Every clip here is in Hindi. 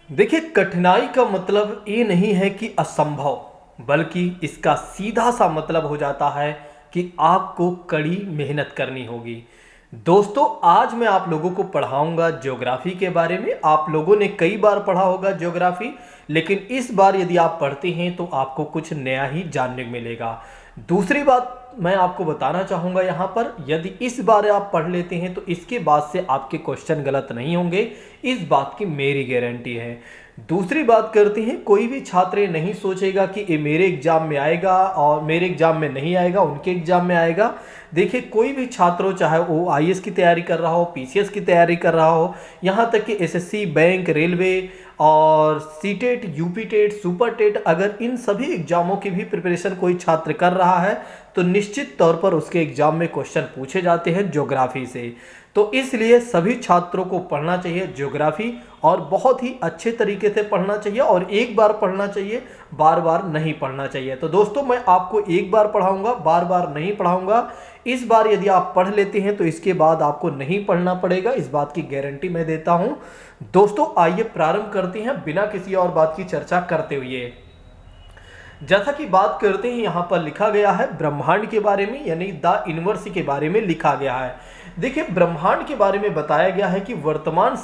देखिए, कठिनाई का मतलब ये नहीं है कि असंभव, बल्कि इसका सीधा सा मतलब हो जाता है कि आपको कड़ी मेहनत करनी होगी। दोस्तों, आज मैं आप लोगों को पढ़ाऊंगा ज्योग्राफी के बारे में। आप लोगों ने कई बार पढ़ा होगा ज्योग्राफी, लेकिन इस बार यदि आप पढ़ते हैं तो आपको कुछ नया ही जानने को मिलेगा। दूसरी बात मैं आपको बताना चाहूँगा यहाँ पर, यदि इस बार आप पढ़ लेते हैं तो इसके बाद से आपके क्वेश्चन गलत नहीं होंगे, इस बात की मेरी गारंटी है। दूसरी बात करते हैं, कोई भी छात्र नहीं सोचेगा कि ये मेरे एग्जाम में आएगा और मेरे एग्जाम में नहीं आएगा, उनके एग्जाम में आएगा। देखिए, कोई भी छात्र हो, चाहे वो आईएएस की तैयारी कर रहा हो, पीसीएस की तैयारी कर रहा हो, यहाँ तक कि एसएससी, बैंक, रेलवे और CTET, UP TET, super TET, अगर इन सभी एग्जामों की भी प्रिपरेशन कोई छात्र कर रहा है तो निश्चित तौर पर उसके एग्जाम में क्वेश्चन पूछे जाते हैं ज्योग्राफी से। तो इसलिए सभी छात्रों को पढ़ना चाहिए ज्योग्राफी, और बहुत ही अच्छे तरीके से पढ़ना चाहिए, और एक बार पढ़ना चाहिए, बार बार नहीं पढ़ना चाहिए। तो दोस्तों, मैं आपको एक बार पढ़ाऊंगा, बार बार नहीं पढ़ाऊंगा। इस बार यदि आप पढ़ लेते हैं तो इसके बाद आपको नहीं पढ़ना पड़ेगा, इस बात की गारंटी मैं देता हूं। दोस्तों, आइए प्रारंभ करते हैं बिना किसी और बात की चर्चा करते हुए। जैसा कि बात करते हैं, यहाँ पर लिखा गया है ब्रह्मांड के बारे में, यानी द यूनिवर्स के बारे में लिखा गया है। देखिए, ब्रह्मांड के बारे में बताया गया है कि वर्तमान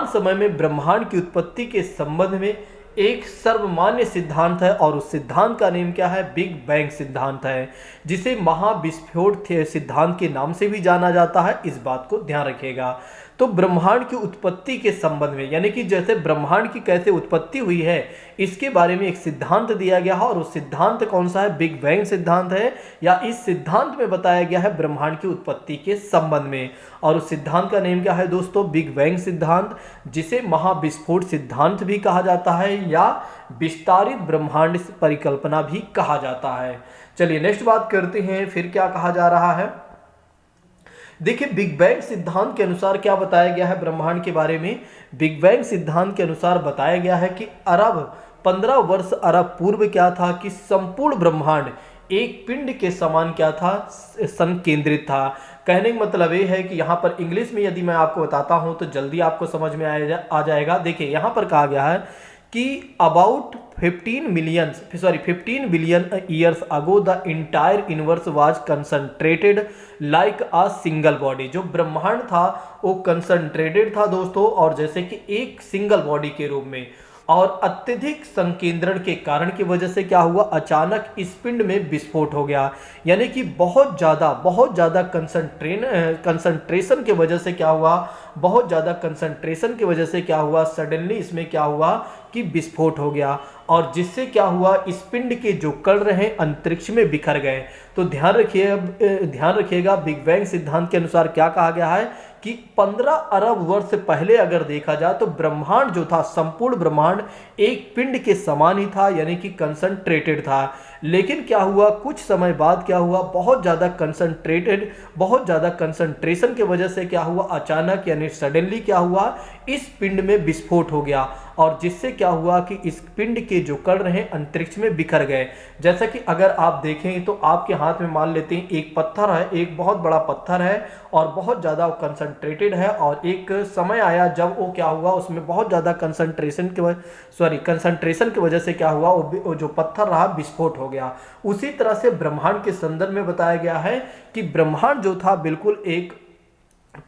समय में ब्रह्मांड की उत्पत्ति के संबंध में एक सर्वमान्य सिद्धांत है, और उस सिद्धांत का नाम क्या है? बिग बैंग सिद्धांत है, जिसे महाविस्फोट सिद्धांत के नाम से भी जाना जाता है। इस बात को ध्यान रखिएगा। तो ब्रह्मांड की उत्पत्ति के संबंध में, यानी कि जैसे ब्रह्मांड की कैसे उत्पत्ति हुई है, इसके बारे में एक सिद्धांत दिया गया है, और उस सिद्धांत कौन सा है? बिग बैंग सिद्धांत है, या इस सिद्धांत में बताया गया है ब्रह्मांड की उत्पत्ति के संबंध में। और उस सिद्धांत का नाम क्या है दोस्तों? बिग बैंग सिद्धांत, जिसे महाविस्फोट सिद्धांत भी कहा जाता है, या विस्तारित ब्रह्मांड परिकल्पना भी कहा जाता है। चलिए नेक्स्ट बात करते हैं, फिर क्या कहा जा रहा है। देखिए, बिग बैंग सिद्धांत के अनुसार क्या बताया गया है ब्रह्मांड के बारे में? बिग बैंग सिद्धांत के अनुसार बताया गया है कि 15 वर्ष अरब पूर्व क्या था कि संपूर्ण ब्रह्मांड एक पिंड के समान क्या था? संकेंद्रित था। कहने का मतलब ये है कि यहाँ पर इंग्लिश में यदि मैं आपको बताता हूँ तो जल्दी आपको समझ में आ जाएगा। देखिए, यहाँ पर कहा गया है कि about 15 billion years ago the entire universe was concentrated like a single body. जो ब्रह्मांड था वो कंसंट्रेटेड था दोस्तों, और जैसे कि एक सिंगल बॉडी के रूप में, और अत्यधिक संकेंद्रण के कारण की वजह से क्या हुआ? अचानक इस पिंड में विस्फोट हो गया। यानी कि बहुत ज़्यादा कंसंट्रेशन की वजह से क्या हुआ? बहुत ज़्यादा कंसंट्रेशन की वजह से क्या हुआ? सडनली इसमें क्या हुआ कि विस्फोट हो गया, और जिससे क्या हुआ? इस पिंड के जो कण रहे अंतरिक्ष में बिखर गए। तो ध्यान रखिएगा, बिग बैंग सिद्धांत के अनुसार क्या कहा गया है कि 15 अरब वर्ष पहले अगर देखा जाए तो ब्रह्मांड जो था, संपूर्ण ब्रह्मांड एक पिंड के समान ही था, यानी कि कंसंट्रेटेड था। लेकिन क्या हुआ? कुछ समय बाद क्या हुआ? बहुत ज़्यादा कंसंट्रेशन की वजह से क्या हुआ? अचानक यानी सडनली क्या हुआ? इस पिंड में विस्फोट हो गया, और जिससे क्या हुआ कि इस पिंड के जो कण रहे अंतरिक्ष में बिखर गए। जैसा कि अगर आप देखें तो आपके हाथ में मान लेते हैं एक पत्थर है, एक बहुत बड़ा पत्थर है, और बहुत ज़्यादा कंसंट्रेटेड है, और एक समय आया जब वो क्या हुआ? उसमें बहुत ज़्यादा कंसंट्रेशन की वजह से क्या हुआ? वो जो पत्थर रहा विस्फोट हो गया। उसी तरह से ब्रह्मांड के संदर्भ में बताया गया है कि ब्रह्मांड जो था बिल्कुल एक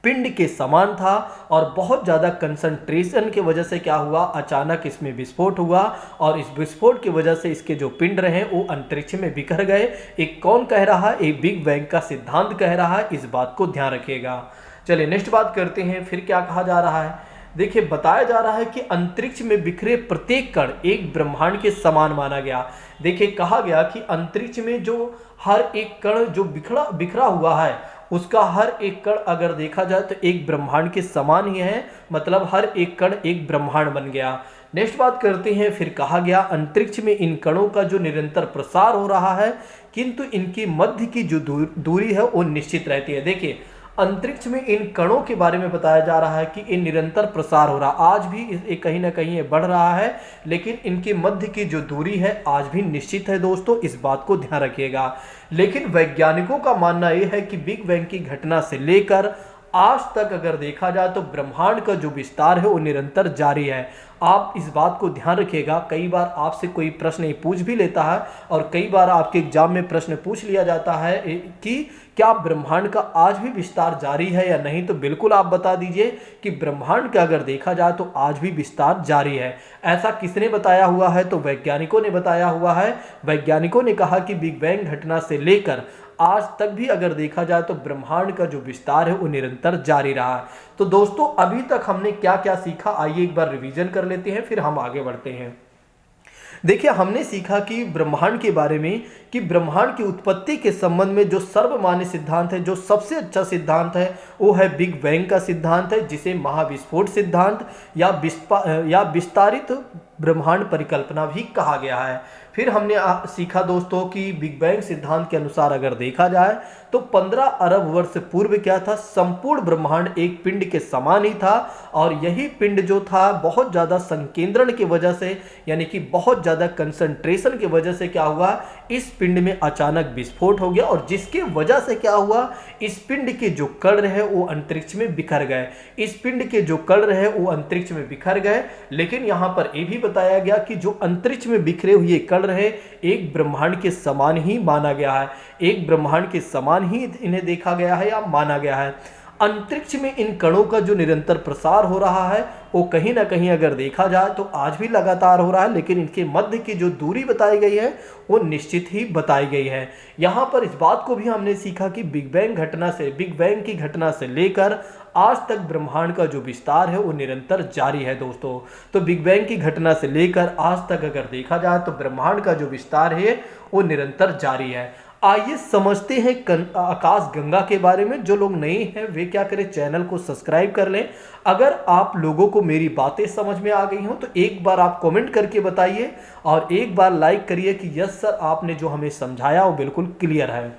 पिंड के समान था, और बहुत ज़्यादा कंसंट्रेशन की वजह से क्या हुआ? अचानक इसमें विस्फोट हुआ, और इस विस्फोट की वजह से इसके जो पिंड रहे वो अंतरिक्ष में बिखर गए। एक कौन कह रहा है? एक बिग बैंग का सिद्धांत कह रहा है। इस बात को ध्यान रखिएगा। चलिए नेक्स्ट बात करते हैं, फिर क्या कहा जा रहा है। देखिए, बताया जा रहा है कि अंतरिक्ष में बिखरे प्रत्येक कण एक ब्रह्मांड के समान माना गया। देखिए, कहा गया कि अंतरिक्ष में जो हर एक कण जो बिखरा हुआ है, उसका हर एक कण अगर देखा जाए तो एक ब्रह्मांड के समान ही है, मतलब हर एक कण एक ब्रह्मांड बन गया। नेक्स्ट बात करते हैं, फिर कहा गया अंतरिक्ष में इन कणों का जो निरंतर प्रसार हो रहा है, किंतु इनकी मध्य की जो दूरी है वो निश्चित रहती है। देखिए, अंतरिक्ष में इन कणों के बारे में बताया जा रहा है कि ये निरंतर प्रसार हो रहा, आज भी कहीं ना कहीं ये बढ़ रहा है, लेकिन इनके मध्य की जो दूरी है आज भी निश्चित है दोस्तों, इस बात को ध्यान रखिएगा। लेकिन वैज्ञानिकों का मानना यह है कि बिग बैंग की घटना से लेकर आज तक अगर देखा जाए तो ब्रह्मांड का जो विस्तार है वो निरंतर जारी है। आप इस बात को ध्यान रखिएगा, कई बार आपसे कोई प्रश्न पूछ भी लेता है और कई बार आपके एग्जाम में प्रश्न पूछ लिया जाता है कि क्या ब्रह्मांड का आज भी विस्तार जारी है या नहीं, तो बिल्कुल आप बता दीजिए कि ब्रह्मांड का अगर देखा जाए तो आज भी विस्तार जारी है। ऐसा किसने बताया हुआ है, तो वैज्ञानिकों ने बताया हुआ है। वैज्ञानिकों ने कहा कि बिग बैंग घटना से लेकर आज तक भी अगर देखा जाए तो ब्रह्मांड का जो विस्तार है वो निरंतर जारी रहा है। तो दोस्तों अभी तक हमने क्या क्या सीखा, आइए एक बार रिवीजन कर लेते हैं, फिर हम आगे बढ़ते हैं। देखिए, हमने सीखा कि ब्रह्मांड के बारे में, कि ब्रह्मांड की उत्पत्ति के संबंध में जो सर्वमान्य सिद्धांत है, जो सबसे अच्छा सिद्धांत है, वो है बिग बैंग का सिद्धांत है, जिसे महाविस्फोट सिद्धांत या विस्तारित ब्रह्मांड परिकल्पना भी कहा गया है। फिर हमने सीखा दोस्तों कि बिग बैंग सिद्धांत के अनुसार अगर देखा जाए तो 15 अरब वर्ष पूर्व क्या था, संपूर्ण ब्रह्मांड एक पिंड के समान ही था और यही पिंड जो था बहुत ज़्यादा संकेंद्रण की वजह से, यानी कि बहुत ज़्यादा कंसंट्रेशन की वजह से क्या हुआ, इस पिंड में अचानक विस्फोट हो गया और जिसके वजह से क्या हुआ, इस पिंड के जो कण रहे वो अंतरिक्ष में बिखर गए। इस पिंड के जो कण रहे वो अंतरिक्ष में बिखर गए, लेकिन यहाँ पर यह भी बताया गया कि जो अंतरिक्ष में बिखरे हुए कण रहे एक ब्रह्मांड के समान ही माना गया है, एक ब्रह्मांड के समान ही इन्हें देखा गया है या माना गया है। अंतरिक्ष में इन कणों का जो निरंतर प्रसार हो रहा है वो कहीं ना कहीं अगर देखा जाए तो आज भी लगातार हो रहा है, लेकिन इनके मध्य की जो दूरी बताई गई है वो निश्चित ही बताई गई है। यहाँ पर इस बात को भी हमने सीखा कि बिग बैंग की घटना से लेकर आज तक ब्रह्मांड का जो विस्तार है वो निरंतर जारी है दोस्तों। तो बिग बैंग की घटना से लेकर आज तक अगर देखा जाए तो ब्रह्मांड का जो विस्तार है वो निरंतर जारी है। आइए समझते हैं आकाश गंगा के बारे में। जो लोग नए हैं वे क्या करें, चैनल को सब्सक्राइब कर लें। अगर आप लोगों को मेरी बातें समझ में आ गई हो तो एक बार आप कमेंट करके बताइए और एक बार लाइक करिए कि यस सर, आपने जो हमें समझाया वो बिल्कुल क्लियर है।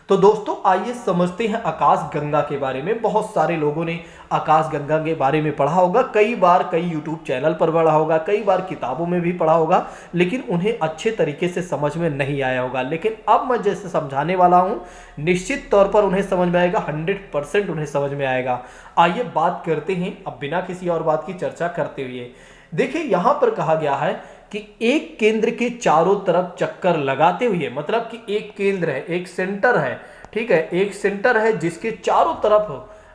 तो दोस्तों आइए समझते हैं आकाश गंगा के बारे में। बहुत सारे लोगों ने आकाश गंगा के बारे में पढ़ा होगा, कई बार कई यूट्यूब चैनल पर पढ़ा होगा, कई बार किताबों में भी पढ़ा होगा, लेकिन उन्हें अच्छे तरीके से समझ में नहीं आया होगा। लेकिन अब मैं जैसे समझाने वाला हूं निश्चित तौर पर उन्हें समझ में आएगा, 100% उन्हें समझ में आएगा। आइए बात करते हैं अब बिना किसी और बात की चर्चा करते हुए। देखिए यहाँ पर कहा गया है कि एक केंद्र के चारों तरफ चक्कर लगाते हुए, मतलब कि एक केंद्र है, एक सेंटर है, ठीक है, एक सेंटर है जिसके चारों तरफ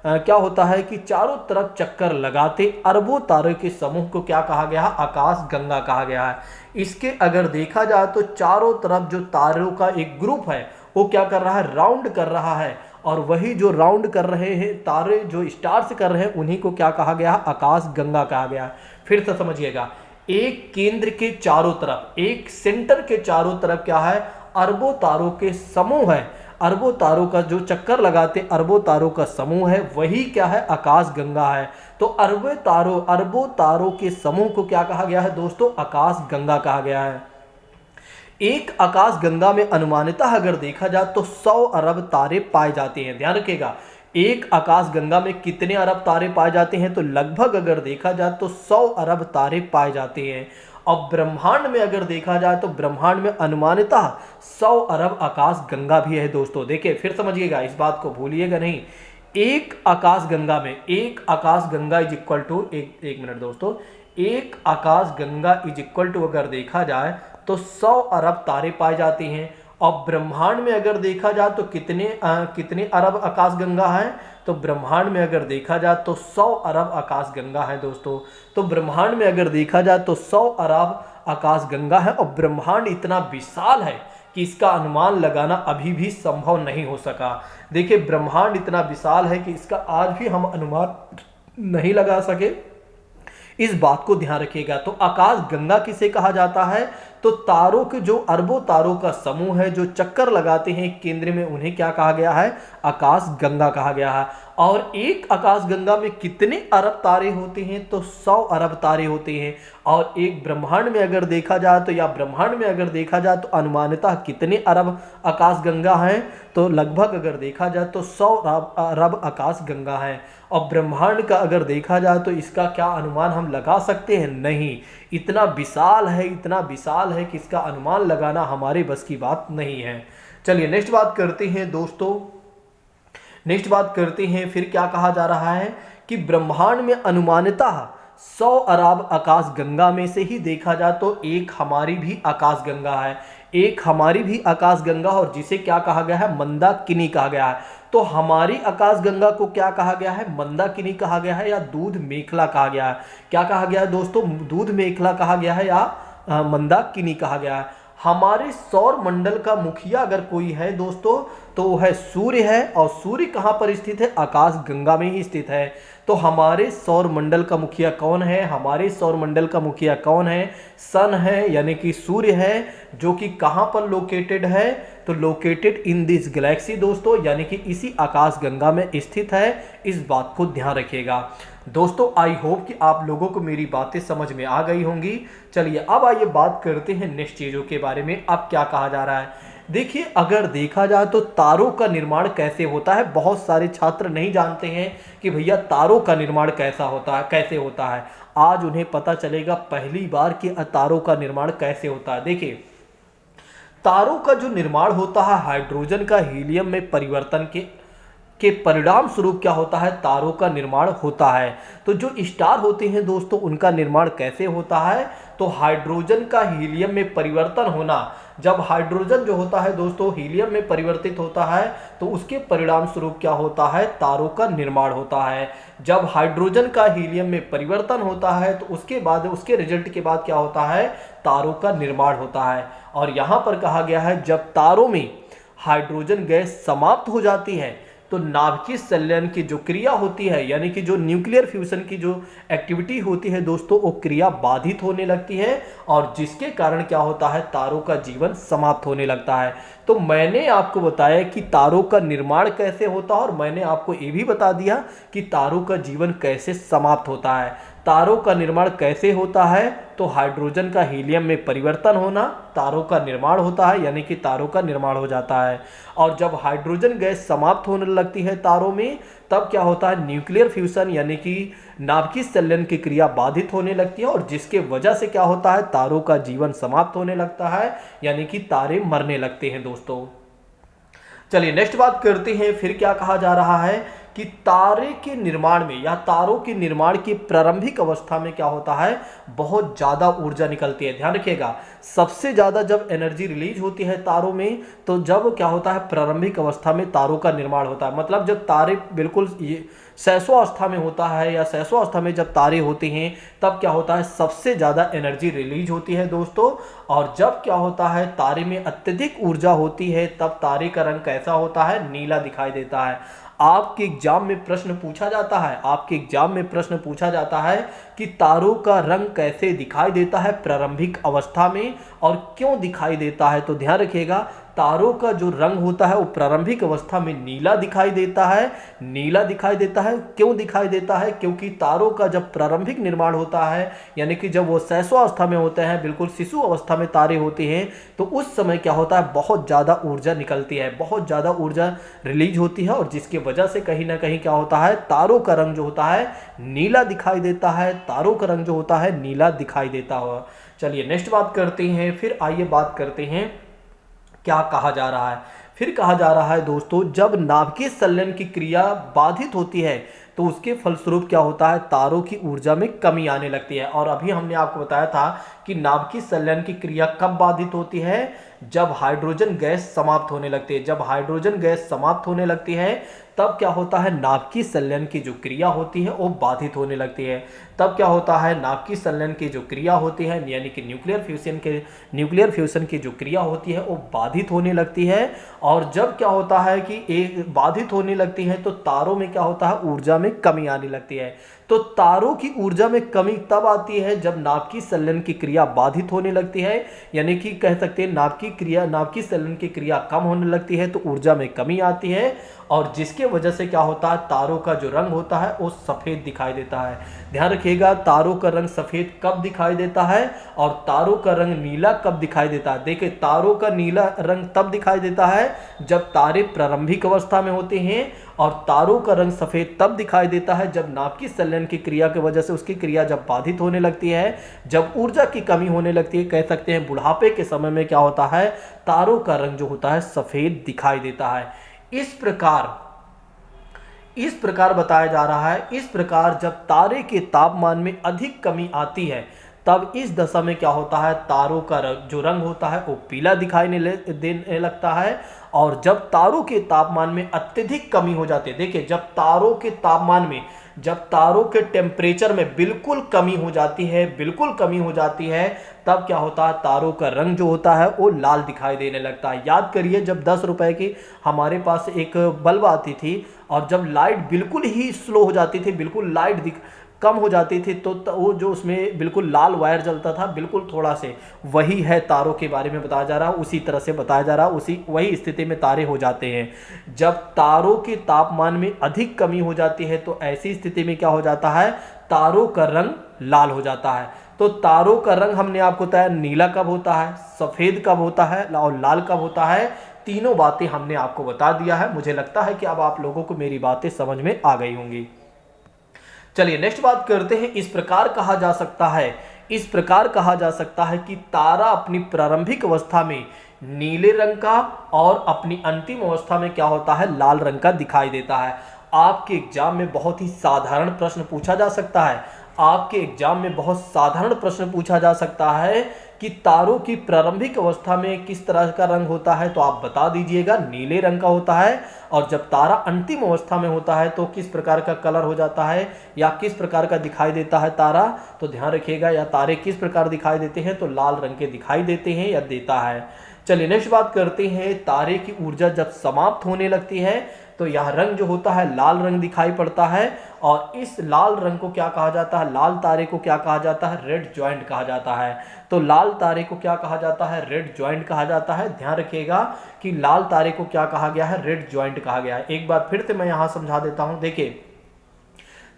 क्या होता है कि चारों तरफ चक्कर लगाते अरबों तारों के समूह को क्या कहा गया है, आकाश गंगा कहा गया है। इसके अगर देखा जाए तो चारों तरफ जो तारों का एक ग्रुप है वो क्या कर रहा है, राउंड कर रहा है, और वही जो राउंड कर रहे हैं तारे, जो स्टार्स कर रहे हैं, उन्हीं को क्या कहा गया है, आकाश गंगा कहा गया है। फिर से समझिएगा, एक केंद्र के चारों तरफ, एक सेंटर के चारों तरफ क्या है, अरबों तारों के समूह है, अरबों तारों का जो चक्कर लगाते अरबों तारों का समूह है, वही क्या है, आकाश गंगा है। तो अरबों तारों के समूह को क्या कहा गया है दोस्तों, आकाश गंगा कहा गया है। एक आकाश गंगा में अनुमानितः अगर देखा जाए तो 100 अरब तारे पाए जाते हैं। ध्यान रखिएगा, एक आकाश गंगा में कितने अरब तारे पाए जाते हैं, तो लगभग अगर देखा जाए तो 100 अरब तारे पाए जाते हैं। और ब्रह्मांड में अगर देखा जाए तो ब्रह्मांड में अनुमानितः 100 अरब आकाश गंगा भी है दोस्तों। देखिए फिर समझिएगा, इस बात को भूलिएगा नहीं। एक आकाश गंगा में, एक आकाश गंगा इज इक्वल टू, एक मिनट दोस्तों, एक आकाश गंगा इज इक्वल टू अगर देखा जाए तो 100 अरब तारे पाए जाते हैं। और ब्रह्मांड में अगर देखा जाए तो कितने अरब आकाश गंगा हैं, तो ब्रह्मांड में अगर देखा जाए तो 100 अरब आकाश गंगा है दोस्तों। तो ब्रह्मांड में अगर देखा जाए तो 100 अरब आकाश गंगा है और ब्रह्मांड इतना विशाल है कि इसका अनुमान लगाना अभी भी संभव नहीं हो सका। देखिए ब्रह्मांड इतना विशाल है कि इसका आज भी हम अनुमान नहीं लगा सके, इस बात को ध्यान रखिएगा। तो आकाश गंगा किसे कहा जाता है, तो तारों के जो अरबों तारों का समूह है जो चक्कर लगाते हैं एक केंद्र में, उन्हें क्या कहा गया है, आकाश गंगा कहा गया है। और एक आकाश गंगा में कितने अरब तारे होते हैं, तो 100 अरब तारे होते हैं। और एक ब्रह्मांड में अगर देखा जाए तो, या ब्रह्मांड में अगर देखा जाए तो अनुमानितः कितने अरब आकाश गंगा हैं, तो लगभग अगर देखा जाए तो 100 अरब आकाश गंगा हैं। और ब्रह्मांड का अगर देखा जाए तो इसका क्या अनुमान हम लगा सकते हैं, नहीं, इतना विशाल है, इतना विशाल है कि इसका अनुमान लगाना हमारे बस की बात नहीं है। चलिए नेक्स्ट बात करते हैं दोस्तों। नेक्स्ट बात करते हैं, फिर क्या कहा जा रहा है कि ब्रह्मांड में अनुमानतः 100 अरब आकाश गंगा में से ही देखा जाए तो एक हमारी भी आकाश गंगा है, एक हमारी भी आकाश गंगा, और जिसे क्या कहा गया है, मंदाकिनी कहा गया है। तो हमारी आकाश गंगा को क्या कहा गया है, मंदाकिनी कहा गया है या दूध मेखला कहा गया है। क्या कहा गया है दोस्तों, दूध मेखला कहा गया है या मंदाकिनी कहा गया है। हमारे सौर मंडल का मुखिया अगर कोई है दोस्तों तो वो है सूर्य है, और सूर्य कहाँ पर स्थित है, आकाश गंगा में ही स्थित है। तो हमारे सौर मंडल का मुखिया कौन है, हमारे सौर मंडल का मुखिया कौन है, सन है यानी कि सूर्य है, जो कि कहाँ पर लोकेटेड है, तो लोकेटेड इन दिस गैलेक्सी दोस्तों, यानी कि इसी आकाश गंगा में स्थित है। इस बात को ध्यान रखिएगा दोस्तों। आई होप कि आप लोगों को मेरी बातें समझ में आ गई होंगी। चलिए अब आइए बात करते हैं नेक्स्ट चीज़ों के बारे में। अब क्या कहा जा रहा है, देखिए अगर देखा जाए तो तारों का निर्माण कैसे होता है। बहुत सारे छात्र नहीं जानते हैं कि भैया तारों का निर्माण कैसा होता है, कैसे होता है। आज उन्हें पता चलेगा पहली बार कि तारों का निर्माण कैसे होता है। देखिए तारों का जो निर्माण होता है हाइड्रोजन का हीलियम में परिवर्तन के परिणाम स्वरूप क्या होता है, तारों का निर्माण होता है। तो जो स्टार होते हैं दोस्तों उनका निर्माण कैसे होता है, तो हाइड्रोजन का हीलियम में परिवर्तन होना। जब हाइड्रोजन जो होता है दोस्तों हीलियम में परिवर्तित होता है तो उसके परिणाम स्वरूप क्या होता है, तारों का निर्माण होता है। जब हाइड्रोजन का हीलियम में परिवर्तन होता है तो उसके बाद, उसके रिजल्ट के बाद क्या होता है, तारों का निर्माण होता है। और यहाँ पर कहा गया है जब तारों में हाइड्रोजन गैस समाप्त हो जाती है तो नाभिकीय संलयन की जो क्रिया होती है, यानी कि जो न्यूक्लियर फ्यूजन की जो एक्टिविटी होती है दोस्तों, वो क्रिया बाधित होने लगती है, और जिसके कारण क्या होता है, तारों का जीवन समाप्त होने लगता है। तो मैंने आपको बताया कि तारों का निर्माण कैसे होता है, और मैंने आपको ये भी बता दिया कि तारों का जीवन कैसे समाप्त होता है। तारों का निर्माण कैसे होता है, तो हाइड्रोजन का हीलियम में परिवर्तन होना तारों का निर्माण होता है, यानी कि तारों का निर्माण हो जाता है। और जब हाइड्रोजन गैस समाप्त होने लगती है तारों में, तब क्या होता है, न्यूक्लियर फ्यूजन यानी कि नाभिकीय संलयन की क्रिया बाधित होने लगती है, और जिसके वजह से क्या होता है, तारों का जीवन समाप्त होने लगता है, यानी कि तारे मरने लगते हैं दोस्तों। चलिए नेक्स्ट बात करते हैं, फिर क्या कहा जा रहा है कि तारे के निर्माण में या तारों के निर्माण की प्रारंभिक अवस्था में क्या होता है, बहुत ज़्यादा ऊर्जा निकलती है। ध्यान रखिएगा सबसे ज़्यादा जब एनर्जी रिलीज होती है तारों में, तो जब क्या होता है, प्रारंभिक अवस्था में तारों का निर्माण होता है। मतलब जब तारे बिल्कुल शैशवावस्था में होता है या शैशवावस्था में जब तारे होते हैं तब क्या होता है, सबसे ज़्यादा एनर्जी रिलीज होती है दोस्तों। और जब क्या होता है, तारे में अत्यधिक ऊर्जा होती है, तब तारे का रंग कैसा होता है, नीला दिखाई देता है। आपके एग्जाम में प्रश्न पूछा जाता है, आपके एग्जाम में प्रश्न पूछा जाता है कि तारों का रंग कैसे दिखाई देता है प्रारंभिक अवस्था में और क्यों दिखाई देता है। तो ध्यान रखिएगा तारों का जो रंग होता है वो प्रारंभिक अवस्था में नीला दिखाई देता है। नीला दिखाई देता है, क्यों दिखाई देता है, क्योंकि तारों का जब प्रारंभिक निर्माण होता है, यानी कि जब वो शैशवावस्था में होते हैं, बिल्कुल शिशु अवस्था में तारे होते हैं, तो उस समय क्या होता है, बहुत ज़्यादा ऊर्जा निकलती है, बहुत ज़्यादा ऊर्जा रिलीज होती है, और जिसके वजह से कहीं ना कहीं क्या होता है, तारों का रंग जो होता है नीला दिखाई देता है। तारों का रंग जो होता है नीला दिखाई देता हुआ। चलिए नेक्स्ट बात करते हैं, फिर आइए बात करते हैं क्या कहा जा रहा है। फिर कहा जा रहा है दोस्तों, जब नाभिकीय संलयन की क्रिया बाधित होती है तो उसके फलस्वरूप क्या होता है, तारों की ऊर्जा में कमी आने लगती है। और अभी हमने आपको बताया था कि नाभिकीय संलयन की क्रिया कब बाधित होती है, जब हाइड्रोजन गैस समाप्त होने लगती है। जब हाइड्रोजन गैस समाप्त होने लगती है तब क्या होता है, नाभिकीय संलयन की जो क्रिया होती है वो बाधित होने लगती है। तब क्या होता है, नाभिकीय संलयन की जो क्रिया होती है, यानी कि न्यूक्लियर फ्यूजन की जो क्रिया होती है वो बाधित होने लगती है। और जब क्या होता है कि एक बाधित होने लगती है तो तारों में क्या होता है, ऊर्जा में कमी आने लगती है। तो तारों की ऊर्जा में कमी तब आती है जब नाभिकीय संलयन की क्रिया बाधित होने लगती है, यानी कि कह सकते हैं नाभिकीय संलयन की क्रिया कम होने लगती है तो ऊर्जा में कमी आती है, और जिसके वजह से क्या होता है, तारों का जो रंग होता है वो सफ़ेद दिखाई देता है। ध्यान रखिएगा तारों का रंग सफ़ेद कब दिखाई देता है और तारों का रंग नीला कब दिखाई देता है। देखिए तारों का नीला रंग तब दिखाई देता है जब तारे प्रारंभिक अवस्था में होते हैं, और तारों का रंग सफ़ेद तब दिखाई देता है जब नाभिकीय संलयन की क्रिया की वजह से उसकी क्रिया जब बाधित होने लगती है, जब ऊर्जा की कमी होने लगती है। कह सकते हैं बुढ़ापे के समय में क्या होता है, तारों का रंग जो होता है सफ़ेद दिखाई देता है। इस प्रकार इस प्रकार बताया जा रहा है, इस प्रकार जब तारे के तापमान में अधिक कमी आती है तब इस दशा में क्या होता है, तारों का जो रंग होता है वो पीला दिखाई देने लगता है। और जब तारों के तापमान में अत्यधिक कमी हो जाती है, देखिए जब तारों के तापमान में, जब तारों के टेम्परेचर में बिल्कुल कमी हो जाती है, बिल्कुल कमी हो जाती है, तब क्या होता है, तारों का रंग जो होता है वो लाल दिखाई देने लगता है। याद करिए जब 10 रुपए की हमारे पास एक बल्ब आती थी और जब लाइट बिल्कुल ही स्लो हो जाती थी, बिल्कुल लाइट कम हो जाती थी, तो वो जो उसमें बिल्कुल लाल वायर जलता था, बिल्कुल थोड़ा से, वही है तारों के बारे में बताया जा रहा है, उसी तरह से बताया जा रहा है, उसी वही स्थिति में तारे हो जाते हैं। जब तारों के तापमान में अधिक कमी हो जाती है तो ऐसी स्थिति में क्या हो जाता है, तारों का रंग लाल हो जाता है। तो तारों का रंग हमने आपको बताया नीला कब होता है, सफ़ेद कब होता है और लाल कब होता है, तीनों बातें हमने आपको बता दिया है। मुझे लगता है कि अब आप लोगों को मेरी बातें समझ में आ गई होंगी। चलिए नेक्स्ट बात करते हैं। इस प्रकार कहा जा सकता है, इस प्रकार कहा जा सकता है कि तारा अपनी प्रारंभिक अवस्था में नीले रंग का और अपनी अंतिम अवस्था में क्या होता है, लाल रंग का दिखाई देता है। आपके एग्जाम में बहुत ही साधारण प्रश्न पूछा जा सकता है, आपके एग्जाम में बहुत साधारण प्रश्न पूछा जा सकता है कि तारों की प्रारंभिक अवस्था में किस तरह का रंग होता है, तो आप बता दीजिएगा नीले रंग का होता है। और जब तारा अंतिम अवस्था में होता है तो किस प्रकार का कलर हो जाता है या किस प्रकार का दिखाई देता है तारा, तो ध्यान रखिएगा, या तारे किस प्रकार दिखाई देते हैं, तो लाल रंग के दिखाई देते हैं या देता है। चलिए नेक्स्ट बात करते हैं। तारे की ऊर्जा जब समाप्त होने लगती है तो यह रंग जो होता है लाल रंग दिखाई पड़ता है। और इस लाल रंग को क्या कहा जाता है, लाल तारे को क्या कहा जाता है, रेड जॉइंट कहा जाता है। तो लाल तारे को क्या कहा जाता है, रेड जॉइंट कहा जाता है। ध्यान रखिएगा कि लाल तारे को क्या कहा गया है, रेड जॉइंट कहा गया है। एक बार फिर से मैं यहां समझा देता हूं। देखिए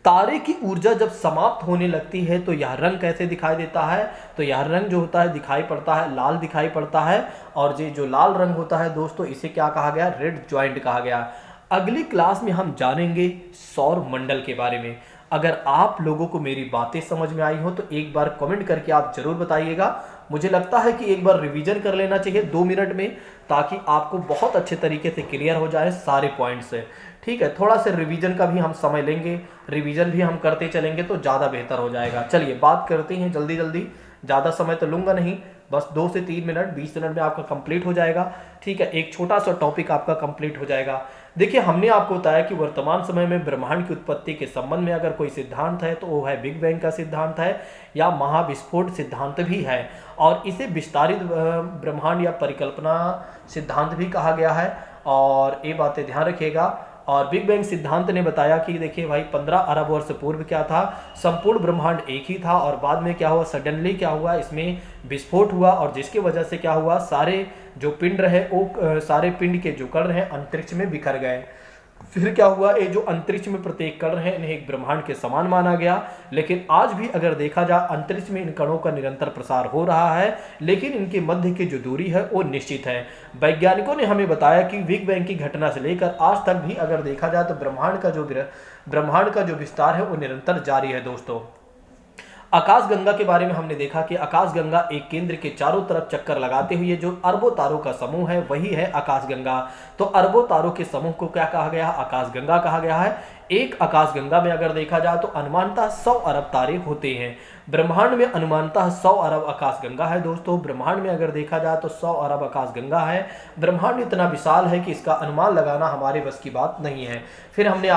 तारे की ऊर्जा जब समाप्त होने लगती है तो यह रंग कैसे दिखाई देता है, तो यह रंग जो होता है दिखाई पड़ता है, लाल दिखाई पड़ता है। और ये जो लाल रंग होता है दोस्तों, इसे क्या कहा गया, रेड जॉइंट कहा गया। अगली क्लास में हम जानेंगे सौर मंडल के बारे में। अगर आप लोगों को मेरी बातें समझ में आई हो तो एक बार कमेंट करके आप जरूर बताइएगा। मुझे लगता है कि एक बार रिवीजन कर लेना चाहिए 2 मिनट में, ताकि आपको बहुत अच्छे तरीके से क्लियर हो जाए सारे पॉइंट्स। ठीक है, थोड़ा सा रिवीजन का भी हम समय लेंगे, रिवीजन भी हम करते चलेंगे तो ज़्यादा बेहतर हो जाएगा। चलिए बात करते हैं जल्दी जल्दी, ज़्यादा समय तो लूँगा नहीं, बस 2 से 3 मिनट, 20 मिनट में आपका कंप्लीट हो जाएगा। ठीक है, एक छोटा सा टॉपिक आपका कंप्लीट हो जाएगा। देखिए हमने आपको बताया कि वर्तमान समय में ब्रह्मांड की उत्पत्ति के संबंध में अगर कोई सिद्धांत है तो वो है बिग बैंग का सिद्धांत है या महाविस्फोट सिद्धांत भी है, और इसे विस्तारित ब्रह्मांड या परिकल्पना सिद्धांत भी कहा गया है। और ये बातें ध्यान रखिएगा। और बिग बैंग सिद्धांत ने बताया कि देखिए भाई 15 अरब वर्ष पूर्व क्या था, संपूर्ण ब्रह्मांड एक ही था, और बाद में क्या हुआ, सडनली क्या हुआ, इसमें विस्फोट हुआ, और जिसकी वजह से क्या हुआ, सारे जो पिंड रहे वो सारे पिंड के जो कण रहे अंतरिक्ष में बिखर गए। फिर क्या हुआ, ये जो अंतरिक्ष में प्रत्येक कण है इन्हें एक ब्रह्मांड के समान माना गया। लेकिन आज भी अगर देखा जाए अंतरिक्ष में इन कणों का निरंतर प्रसार हो रहा है, लेकिन इनके मध्य की जो दूरी है वो निश्चित है। वैज्ञानिकों ने हमें बताया कि बिग बैंग की घटना से लेकर आज तक भी अगर देखा जाए तो ब्रह्मांड का जो विस्तार है वो निरंतर जारी है दोस्तों। आकाशगंगा के बारे में हमने देखा कि आकाशगंगा एक केंद्र के चारों तरफ चक्कर लगाते हुए जो अरबों तारों का समूह है वही है आकाशगंगा। तो अरबों तारों के समूह को क्या कहा गया है, आकाशगंगा कहा गया है। एक आकाशगंगा में अगर देखा जाए तो अनुमानतः 100 अरब तारे होते हैं। ब्रह्मांड में अनुमानतः 100 अरब आकाशगंगा है दोस्तों। ब्रह्मांड में अगर देखा जाए तो 100 अरब आकाशगंगा है। ब्रह्मांड इतना विशाल है कि इसका अनुमान लगाना हमारे बस की बात नहीं है। फिर हमने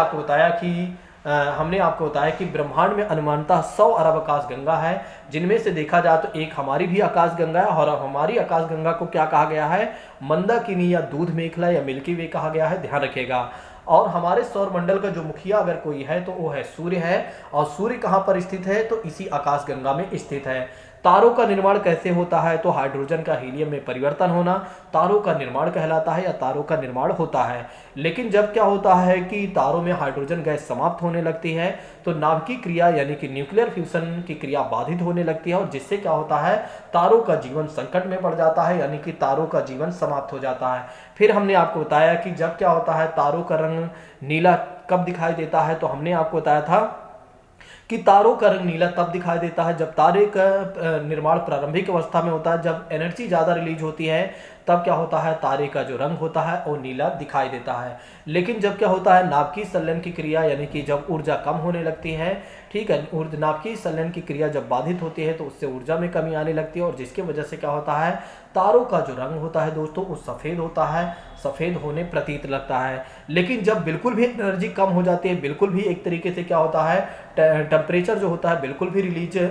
आपको बताया कि ब्रह्मांड में अनुमानतः 100 अरब आकाशगंगा है, जिनमें से देखा जाए तो एक हमारी भी आकाशगंगा है, और हमारी आकाशगंगा को क्या कहा गया है, मंदाकिनी या दूध मेखला या मिल्की वे कहा गया है। ध्यान रखिएगा। और हमारे सौर मंडल का जो मुखिया अगर कोई है तो वो है सूर्य है, और सूर्य कहाँ पर स्थित है, तो इसी आकाशगंगा में स्थित है। तारों का निर्माण कैसे होता है, तो हाइड्रोजन का हीलियम में परिवर्तन होना तारों का निर्माण कहलाता है या तारों का निर्माण होता है। लेकिन जब क्या होता है कि तारों में हाइड्रोजन गैस समाप्त होने लगती है तो नाभिकीय क्रिया यानी कि न्यूक्लियर फ्यूजन की क्रिया बाधित होने लगती है, और जिससे क्या होता है, तारों का जीवन संकट में पड़ जाता है, यानी कि तारों का जीवन समाप्त हो जाता है। फिर हमने आपको बताया कि जब क्या होता है, तारों का रंग नीला कब दिखाई देता है, तो हमने आपको बताया था कि तारों का रंग नीला तब दिखाई देता है जब तारे का निर्माण प्रारंभिक अवस्था में होता है, जब एनर्जी ज़्यादा रिलीज होती है तब क्या होता है, तारे का जो रंग होता है वो नीला दिखाई देता है। लेकिन जब क्या होता है, नाभिकीय संलयन की क्रिया यानी कि जब ऊर्जा कम होने लगती है, ठीक है, नाभिकीय संलयन की क्रिया जब बाधित होती है तो उससे ऊर्जा में कमी आने लगती है, और जिसकी वजह से क्या होता है, तारों का जो रंग होता है दोस्तों वो सफ़ेद होता है, सफ़ेद होने प्रतीत लगता है। लेकिन जब बिल्कुल भी एनर्जी कम हो जाती है, बिल्कुल भी एक तरीके से क्या होता है, टेम्परेचर जो होता है बिल्कुल भी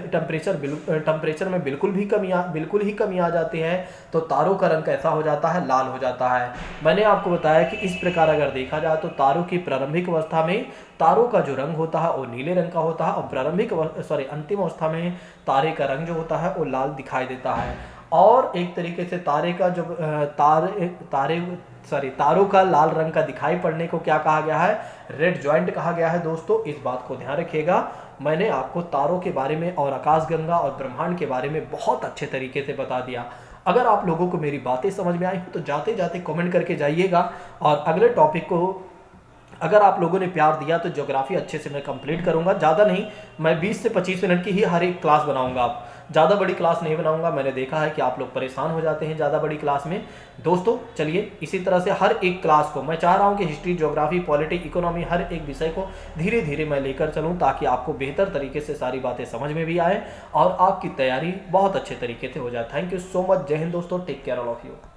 टेम्परेचर में बिल्कुल ही कमी आ जाती है, तो तारों का रंग कैसा हो जाता है, लाल हो जाता है। मैंने आपको बताया कि इस प्रकार अगर देखा जाए तो तारों की प्रारंभिक अवस्था में तारों का जो रंग होता है वो नीले रंग का होता है, और अंतिम अवस्था में तारे का रंग जो होता है वो लाल दिखाई देता है। और एक तरीके से तारों का लाल रंग का दिखाई पड़ने को क्या कहा गया है, रेड जॉइंट कहा गया है। दोस्तों इस बात को ध्यान रखिएगा, मैंने आपको तारों के बारे में और आकाशगंगा और ब्रह्मांड के बारे में बहुत अच्छे तरीके से बता दिया। अगर आप लोगों को मेरी बातें समझ में आई हो तो जाते जाते कमेंट करके जाइएगा, और अगले टॉपिक को अगर आप लोगों ने प्यार दिया तो ज्योग्राफी अच्छे से मैं कंप्लीट करूंगा। ज़्यादा नहीं, मैं 20 से 25 मिनट की ही हर एक क्लास बनाऊंगा, आप ज़्यादा बड़ी क्लास नहीं बनाऊंगा। मैंने देखा है कि आप लोग परेशान हो जाते हैं ज़्यादा बड़ी क्लास में। दोस्तों चलिए इसी तरह से हर एक क्लास को मैं चाह रहा हूं कि हिस्ट्री, ज्योग्राफी, पॉलिटी, इकोनॉमी, हर एक विषय को धीरे धीरे मैं लेकर चलूँ, ताकि आपको बेहतर तरीके से सारी बातें समझ में भी आए और आपकी तैयारी बहुत अच्छे तरीके से हो जाए। Thank you so much. जय हिंद दोस्तों, take care all of you.